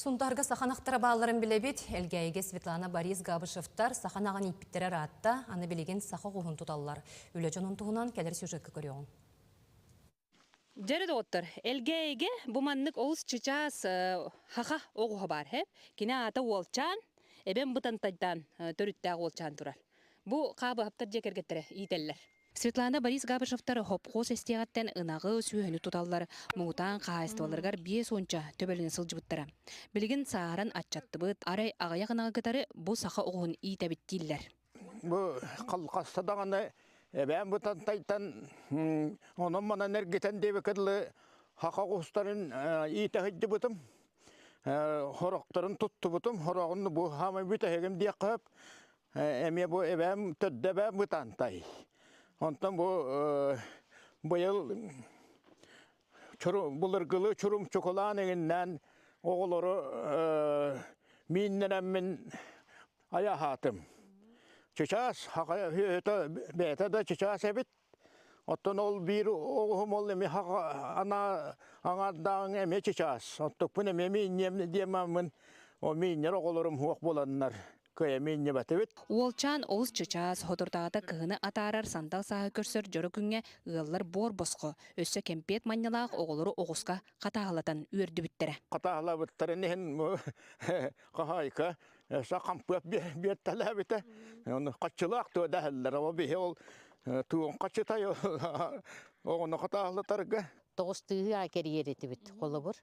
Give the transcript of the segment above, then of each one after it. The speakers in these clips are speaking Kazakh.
Сунтарга саханақтара балларын білебет, әлгәйге Светлана Борис Габышевтар саханағын иппеттері ратта, аны білеген сақа құғын тұталылар. Үлі жонын тұғынан кәлір сюжеткі көріуін. Жәрі доғыттыр, әлгәйге бұманнық оғыз чычас хақа оғуға бар, кені ата олчан, әбен бұтантайдан төріттәғі олчан тұрар. Бұ қабы аптар жекергеттері ителлер. Светлана Борис Габышевтар хопқос estiyagаттен ынағы сүйені тұталылар мұғытан қағайыстываларғар бие сонча төбеліне сылжыбыттара. Білген сағаран атчатты бұд, арай ағаяғынаға кітары бұл сақа оғын ийтәбіттейлер. Бұл қалқастадағаны бән бұтан тайтан оның манан әргетен дебі кірлі хақа қостарын ийтәхідді бұтым. Хорақтарын тұтты бұтым, хорағын бұл хамай бүті әгім дек қып, әме бұл әбәм төдді бән бұтан тай. Ondan bu yıl bulurgılı çurum çikolan eginden oğulları minnenemmin ayahatım. Çiças, haka hüyete bete de çiças ebit. Ondan ol bir oğum ol emi haka ana anadağın emi çiças. Ondan bunu emi minnem diyememmin o minner oğullarım huak bulanlar. Уолчан олыс чычас, ходырдағыда кығыны атарар сандал сағы көрсір жөрі күнге ұғылар бор босқы. Өссі кемпет маннялақ оғылары оғысқа қатағылатан үйерді біттірі. Қатағыла біттірі нехін қағайқа, сақампып беттәлі біті. Қатшылақ төді әлілер, о бейі ол туын қатшытай оғыны қатағылатарға. Тоғыстығы әкері ереті бітті қолы бұр.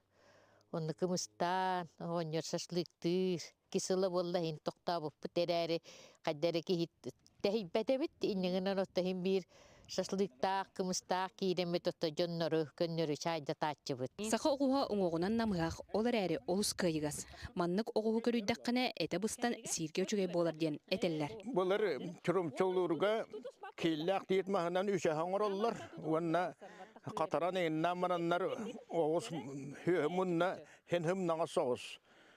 Оны кымыстан, оңыр шашлықтыр. Кисылы болла хин тоқта бұппы терәрі қаддәрі кейт тәйбәті бітті. Иннігінен оттахин бір шашлықтақ, кымыстақ кейремет отта жонноры, көннөрі чайда татчы бұд. Сақы оғуға оңоғынан намығақ олар әрі олыс кайығас. Маннық оғуғы көрүйдаққына әті бұстан сирге өчігей болар ден әтелілер. Бұлар түрім чолырға кейлләқ дейт мағынан үші хаңыр олар. Онна қатаран еңінна мананлар оғыз хүмінна хен хымнаға соғыз.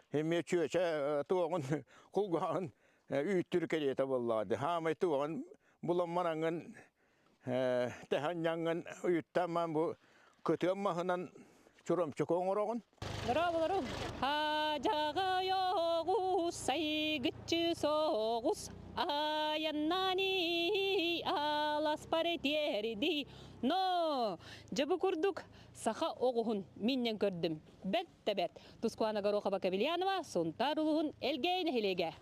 Hemme çöçe tuğun kulağın üyüttür kerete vallahi. Hamay tuğun bulanmanın tehanyanın üyüttemem bu kötü mahınan çurum çıkon orağın. Bravo. Hacağı yoğuz saygıcı soğuz ayanani alas paretiyerdi. No, jabı kurduk. Saha oğuhun minnen gördüm. Bet. Tuskuana garoka bakabiliyanova, sontar uluhun elgeyne hilege.